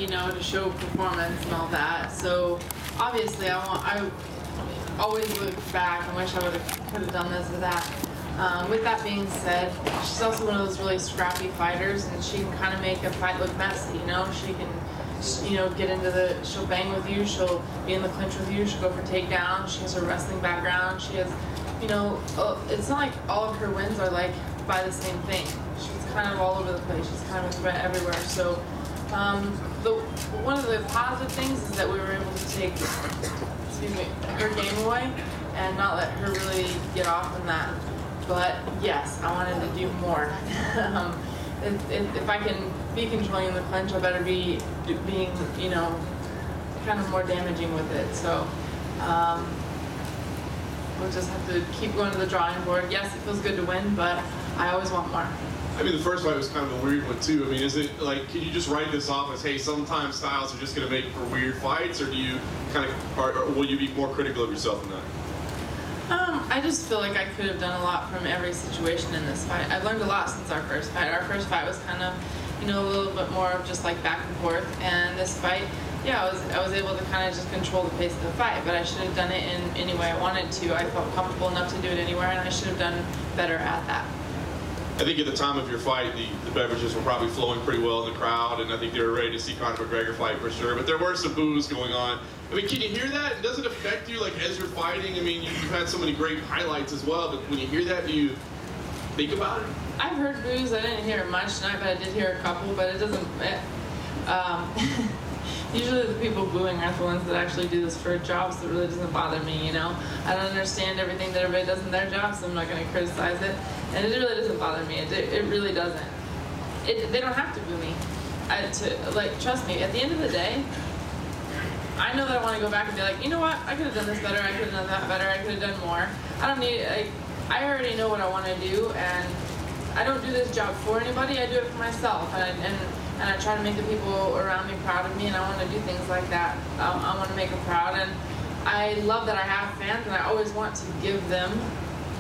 you know, to show performance and all that. So obviously I always look back and wish I could have done this or that. With that being said, she's also one of those really scrappy fighters, and she can kind of make a fight look messy, you know? She can, you know, she'll bang with you, she'll be in the clinch with you, she'll go for takedowns, she has her wrestling background, she has, you know, it's not like all of her wins are like by the same thing. She's kind of all over the place, she's kind of everywhere. So one of the positive things is that we were able to take, her game away and not let her really get off on that. But yes, I wanted to do more. If I can be controlling the clinch, I better be being, you know, kind of more damaging with it. So we'll just have to keep going to the drawing board. Yes, it feels good to win, but I always want more. I mean, the first fight was kind of a weird one too. I mean, is it like, can you just write this off as, hey, sometimes styles are just going to make for weird fights, or do you kind of, or will you be more critical of yourself in that? I just feel like I could have done a lot from every situation in this fight. I've learned a lot since our first fight. Our first fight was kind of, you know, a little bit more of just like back and forth, and this fight, yeah, I was able to kind of just control the pace of the fight, but I should have done it in any way I wanted to. I felt comfortable enough to do it anywhere, and I should have done better at that. I think at the time of your fight, the beverages were probably flowing pretty well in the crowd, and I think they were ready to see Conor McGregor fight for sure, but there were some boos going on. I mean, can you hear that? Does it affect you, like, as you're fighting? I mean, you've had so many great highlights as well, but when you hear that, do you think about it? I've heard boos. I didn't hear it much tonight, but I did hear a couple, but it doesn't... Usually the people booing are the ones that actually do this for jobs, so it really doesn't bother me, you know? I don't understand everything that everybody does in their job, so I'm not going to criticize it. And it really doesn't bother me. It really doesn't. They don't have to boo me. Trust me, at the end of the day, I know that I want to go back and be like, you know what? I could have done this better. I could have done that better. I could have done more. I don't need, I already know what I want to do, and I don't do this job for anybody. I do it for myself, and I try to make the people around me proud of me, and I want to do things like that. I want to make them proud, and I love that I have fans, and I always want to give them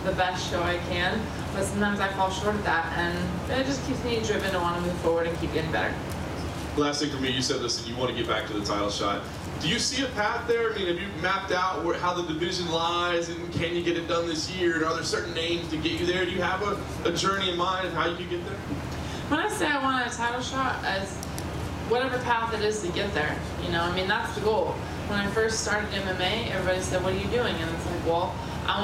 the best show I can, but sometimes I fall short of that, and it just keeps me driven to want to move forward and keep getting better. Last thing for me, you said, listen, you want to get back to the title shot. Do you see a path there? I mean, have you mapped out how the division lies, and can you get it done this year? And are there certain names to get you there? Do you have a journey in mind of how you could get there? When I say I want a title shot, as whatever path it is to get there, you know, I mean, that's the goal. When I first started MMA, everybody said, what are you doing? And it's like, well, I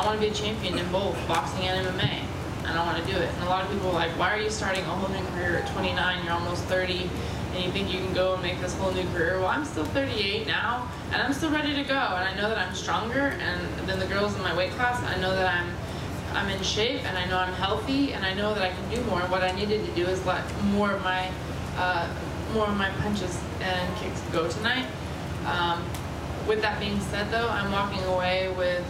want to be a champion in both boxing and MMA, and I want to do it. And a lot of people are like, why are you starting a whole new career at 29? You're almost 30, and you think you can go and make this whole new career? Well, I'm still 38 now, and I'm still ready to go, and I know that I'm stronger than the girls in my weight class. I know that I'm in shape, and I know I'm healthy, and I know that I can do more. What I needed to do is let more of my punches and kicks go tonight. With that being said, though, I'm walking away with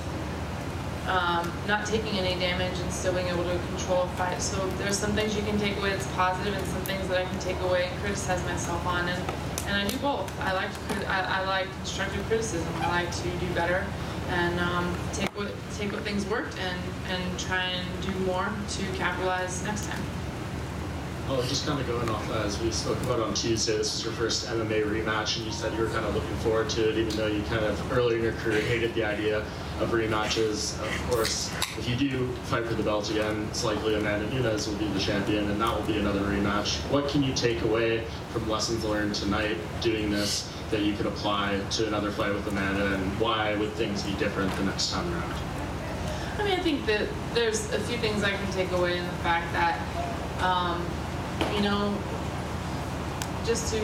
not taking any damage and still being able to control a fight. So there's some things you can take away that's positive, and some things that I can take away and criticize myself on, and I do both. I like constructive criticism. I like to do better and take what things worked and try and do more to capitalize next time. Oh, just kind of going off as we spoke about on Tuesday, this was your first MMA rematch, and you said you were kind of looking forward to it, even though you kind of earlier in your career hated the idea of rematches. Of course, if you do fight for the belt again, it's likely Amanda Nunes will be the champion, and that will be another rematch. What can you take away from lessons learned tonight doing this that you could apply to another fight with Amanda, and why would things be different the next time around? I mean, I think that there's a few things I can take away in the fact that, you know, just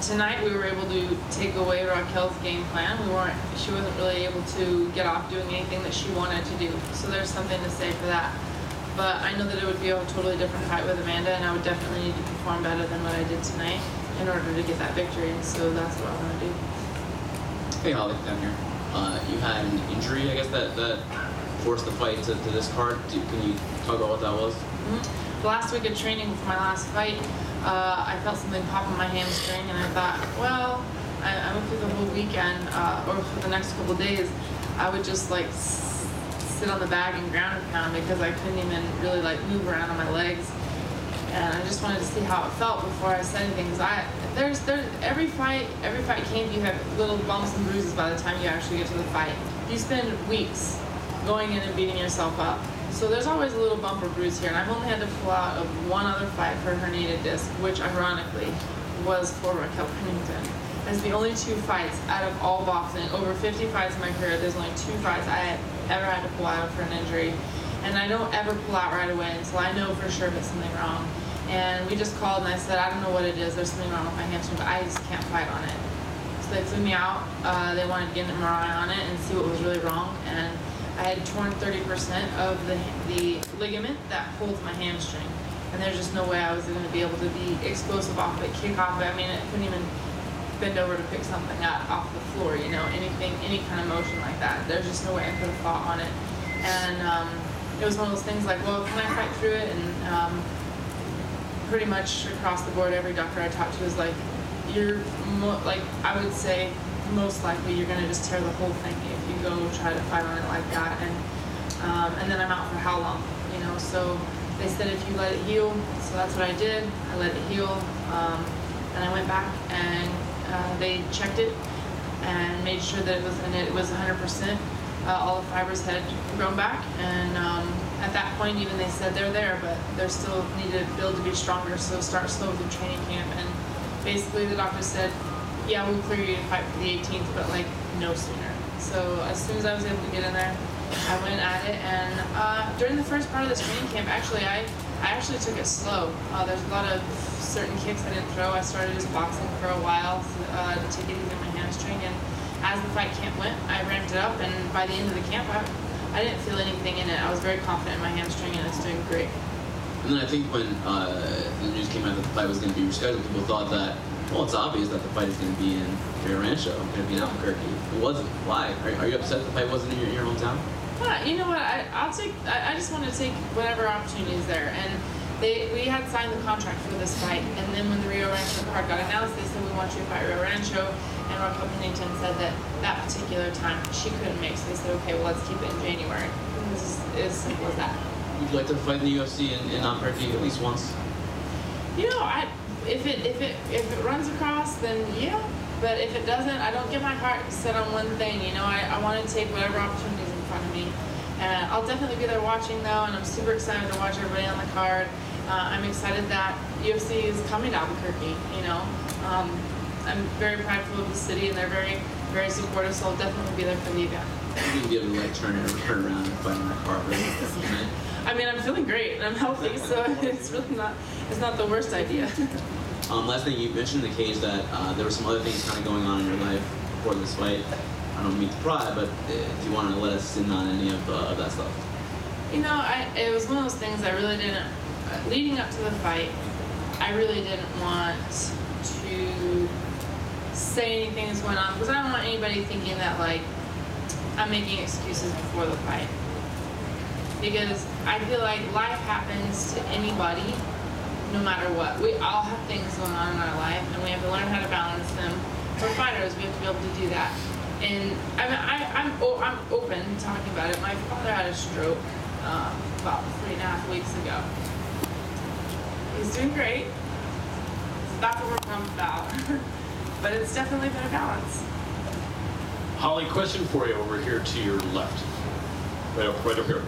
tonight we were able to take away Raquel's game plan. She wasn't really able to get off doing anything that she wanted to do. So there's something to say for that. But I know that it would be a totally different fight with Amanda, and I would definitely need to perform better than what I did tonight in order to get that victory. And so that's what I want to do. Hey, Holly, down here. You had an injury, I guess, that forced the fight to this card. Can you talk about what that was? Mm-hmm. The last week of training for my last fight, I felt something pop in my hamstring, and I thought, well, I went through the whole weekend, or for the next couple of days, I would just like sit on the bag and ground and pound because I couldn't even really like move around on my legs. and I just wanted to see how it felt before I said anything. Because there's every fight camp, you have little bumps and bruises by the time you actually get to the fight. You spend weeks going in and beating yourself up. So there's always a little bump or bruise here, and I've only had to pull out of one other fight for a herniated disc, which ironically was for Raquel Pennington. It's the only 2 fights out of all boxing. Over 50 fights in my career, there's only 2 fights I ever had to pull out for an injury. And I don't ever pull out right away until I know for sure there's something wrong. And we just called and I said, I don't know what it is, there's something wrong with my hamstring, but I just can't fight on it. So they flew me out, they wanted to get an MRI on it and see what was really wrong. And I had torn 30% of the ligament that holds my hamstring. And there's just no way I was going to be able to be explosive off of it, kick off of it. I mean, I couldn't even bend over to pick something up off the floor, you know, anything, any kind of motion like that. There's just no way I could have fought on it. And it was one of those things like, well, can I fight through it? And pretty much across the board, every doctor I talked to was like, like, I would say most likely you're going to just tear the whole thing if you go try to fight on it like that. And then I'm out for how long, you know? So they said if you let it heal, so that's what I did. I let it heal, and I went back and they checked it and made sure that it was 100%. All the fibers had grown back, and at that point even they said they're there, but they're still needed to build to be stronger, so start slow with the training camp. And basically the doctor said, yeah, we'll clear you to fight for the 18th, but like no sooner. So as soon as I was able to get in there, I went at it. And during the first part of this training camp, actually I actually took it slow. There's a lot of certain kicks I didn't throw. I started just boxing for a while to take it easy on my hamstring, and as the fight camp went, I ramped it up, and by the end of the camp, I didn't feel anything in it. I was very confident in my hamstring, and it's doing great. And then I think when the news came out that the fight was going to be rescheduled, people thought that, well, it's obvious that the fight is going to be in Rio Rancho, going to be in Albuquerque. It wasn't. Why? Are you upset the fight wasn't in your hometown? You know what? I just want to take whatever opportunity is there. And we had signed the contract for this fight, and then when the Rio Rancho card got announced, they said we want you to fight Rio Rancho. And Raquel Pennington said that particular time she couldn't make, so they said, okay, well, let's keep it in January. And this is as simple as that. Would you like to fight in the UFC in Albuquerque at least once? You know, if it runs across, then yeah. But if it doesn't, I don't get my heart set on one thing. You know, I want to take whatever opportunities in front of me. And I'll definitely be there watching though, and I'm super excited to watch everybody on the card. I'm excited that UFC is coming to Albuquerque. You know, I'm very prideful of the city, and they're very, very supportive. So I'll definitely be there for the event. You can be able to like turn around and fight on that card, right? I mean, I'm feeling great and I'm healthy, so it's really not the worst idea. Last thing, you mentioned in the cage that there were some other things kind of going on in your life before this fight. I don't mean to pry, but do you want to let us in on any of that stuff? You know, it was one of those things I really didn't, leading up to the fight, I really didn't want to say anything that's going on, because I don't want anybody thinking that, like, I'm making excuses before the fight. Because I feel like life happens to anybody, no matter what. We all have things going on in our life, and we have to learn how to balance them. For fighters, we have to be able to do that. And I mean, I'm open to talking about it. My father had a stroke about 3.5 weeks ago. He's doing great. So that's what we're pumped about. But it's definitely been a balance. Holly, question for you over here to your left. Right up here.